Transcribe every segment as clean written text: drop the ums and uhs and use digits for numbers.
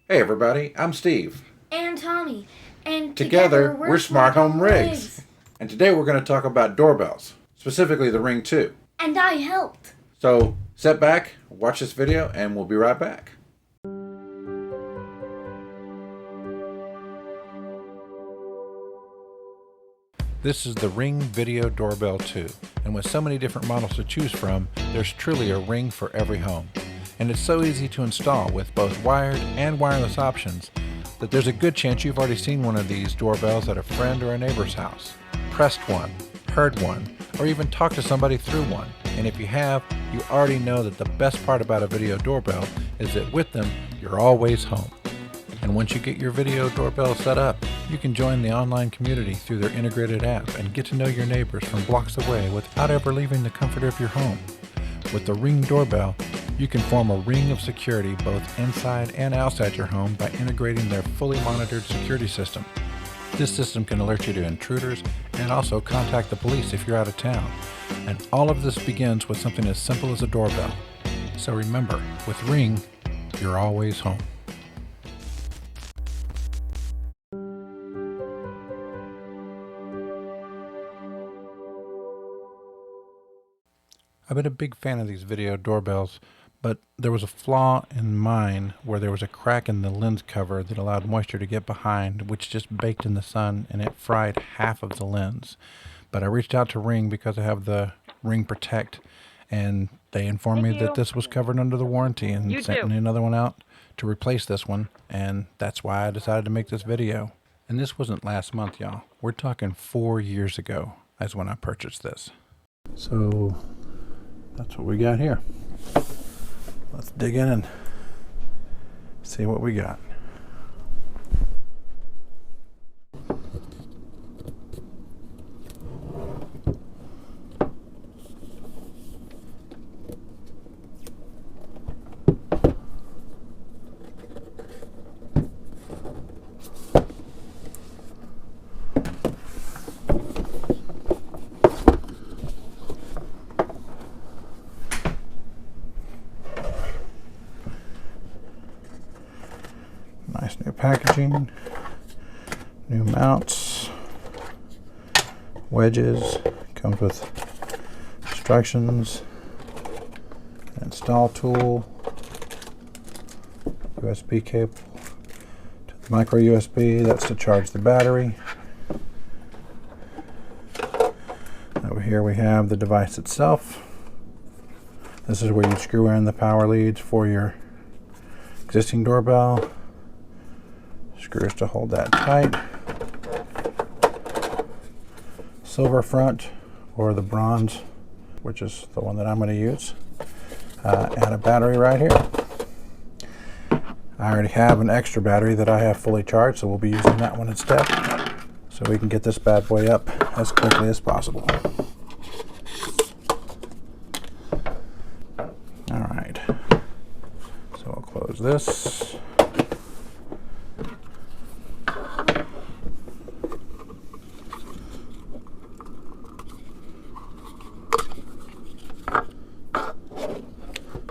Hey everybody, I'm Steve. And Tommy. And together we're Smarthome Riggs. And today we're going to talk about doorbells, specifically the Ring 2. And I helped. So sit back, watch this video, and we'll be right back. This is the Ring Video Doorbell 2, and with so many different models to choose from, there's truly a Ring for every home. And it's so easy to install with both wired and wireless options that there's a good chance you've already seen one of these doorbells at a friend or a neighbor's house, pressed one, heard one, or even talked to somebody through one. And if you have, you already know that the best part about a video doorbell is that with them, you're always home. And once you get your video doorbell set up, you can join the online community through their integrated app and get to know your neighbors from blocks away without ever leaving the comfort of your home. With the Ring doorbell, you can form a ring of security both inside and outside your home by integrating their fully monitored security system. This system can alert you to intruders and also contact the police if you're out of town. And all of this begins with something as simple as a doorbell. So remember, with Ring, you're always home. I've been a big fan of these video doorbells, but there was a flaw in mine where there was a crack in the lens cover that allowed moisture to get behind, which just baked in the sun and it fried half of the lens. But I reached out to Ring because I have the Ring Protect, and they informed me that this was covered under the warranty and sent me another one out to replace this one, and that's why I decided to make this video. And this wasn't last month, y'all. We're talking 4 years ago is when I purchased this. So that's what we got here. Let's dig in and see what we got. Nice new packaging, new mounts, wedges, comes with instructions, an install tool, USB cable to the micro USB, that's to charge the battery. Over here we have the device itself. This is where you screw in the power leads for your existing doorbell. Screws to hold that tight. Silver front or the bronze, which is the one that I'm going to use, and a battery right here. I already have an extra battery that I have fully charged, so we'll be using that one instead, so we can get this bad boy up as quickly as possible. All right, so I'll close this.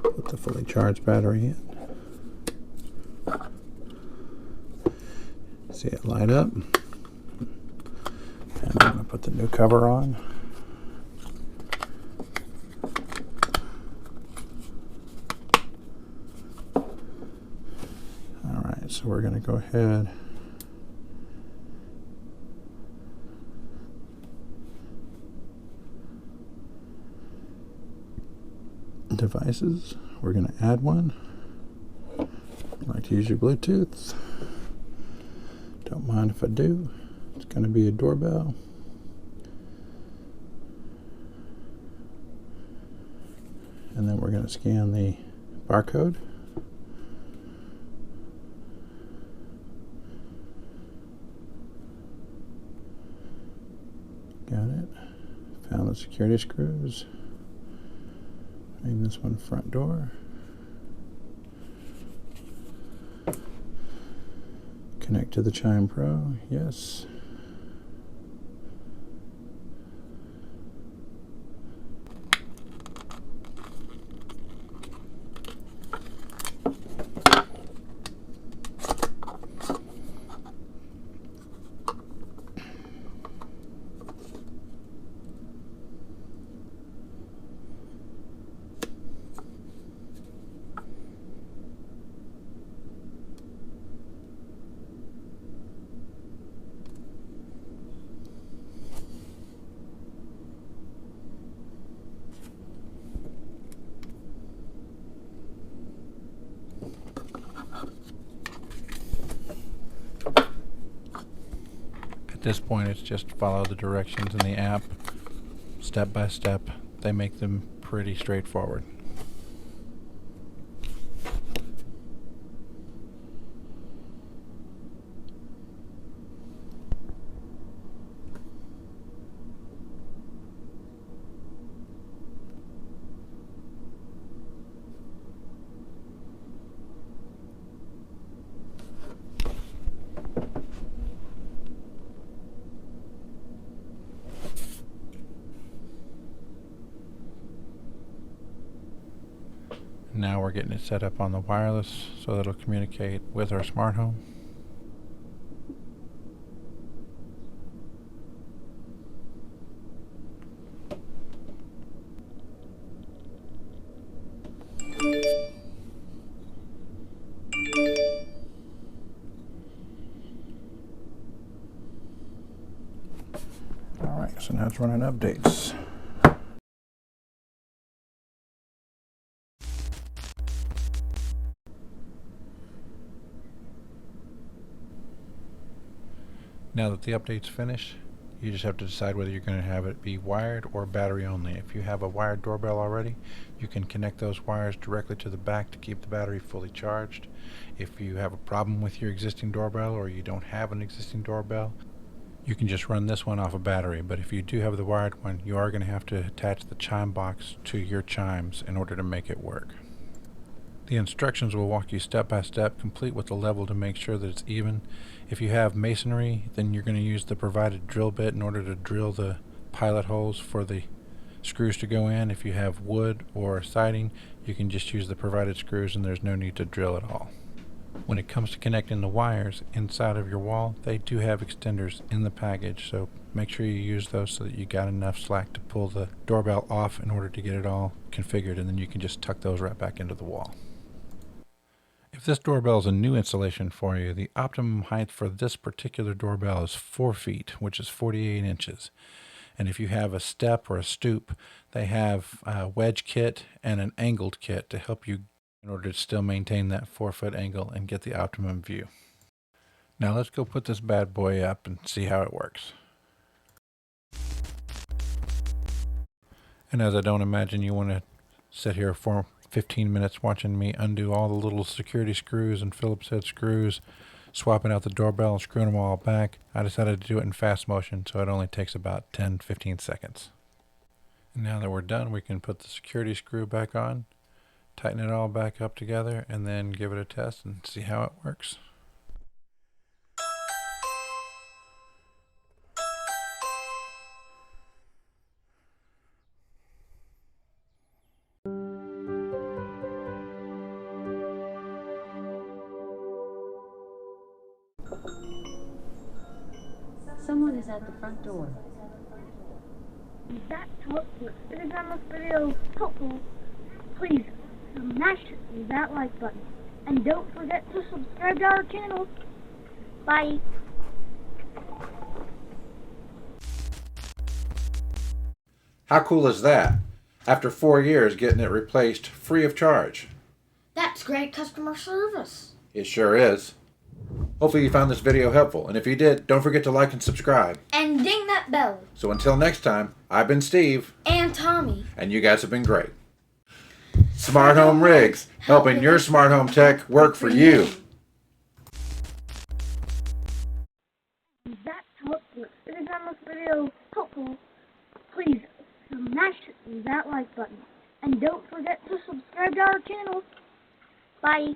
Put the fully charged battery in. See it light up. And I'm going to put the new cover on. Alright, so we're going to go ahead . Devices, we're going to add one. I like to use your Bluetooth. Don't mind if I do. It's going to be a doorbell. And then we're going to scan the barcode. Got it. Found the security screws. Name this one front door. Connect to the Chime Pro, yes. this point, it's just follow the directions in the app, step by step. They make them pretty straightforward. Now we're getting it set up on the wireless so that it'll communicate with our smart home. Alright, so now it's running updates. Now that the update's finished, you just have to decide whether you're going to have it be wired or battery only. If you have a wired doorbell already, you can connect those wires directly to the back to keep the battery fully charged. If you have a problem with your existing doorbell or you don't have an existing doorbell, you can just run this one off a battery. But if you do have the wired one, you are going to have to attach the chime box to your chimes in order to make it work. The instructions will walk you step by step, complete with the level to make sure that it's even. If you have masonry, then you're going to use the provided drill bit in order to drill the pilot holes for the screws to go in. If you have wood or siding, you can just use the provided screws and there's no need to drill at all. When it comes to connecting the wires inside of your wall, they do have extenders in the package, so make sure you use those so that you got enough slack to pull the doorbell off in order to get it all configured, and then you can just tuck those right back into the wall. If this doorbell is a new installation for you, the optimum height for this particular doorbell is 4 feet, which is 48 inches. And if you have a step or a stoop, they have a wedge kit and an angled kit to help you in order to still maintain that 4-foot angle and get the optimum view. Now let's go put this bad boy up and see how it works. And as I don't imagine you want to sit here for 15 minutes watching me undo all the little security screws and Phillips head screws, swapping out the doorbell and screwing them all back, I decided to do it in fast motion, so it only takes about 10-15 seconds. And now that we're done, we can put the security screw back on, tighten it all back up together, and then give it a test and see how it works. Someone is at the front door. That's helpful. If you found this video helpful, please smash that like button. And don't forget to subscribe to our channel. Bye. How cool is that? After 4 years, getting it replaced free of charge. That's great customer service. It sure is. Hopefully you found this video helpful, and if you did, don't forget to like and subscribe. And ding that bell. So until next time, I've been Steve. And Tommy. And you guys have been great. Smarthome Riggs, helping your smart home tech work for you. That's helpful. If you found this video helpful, please smash that like button. And don't forget to subscribe to our channel. Bye.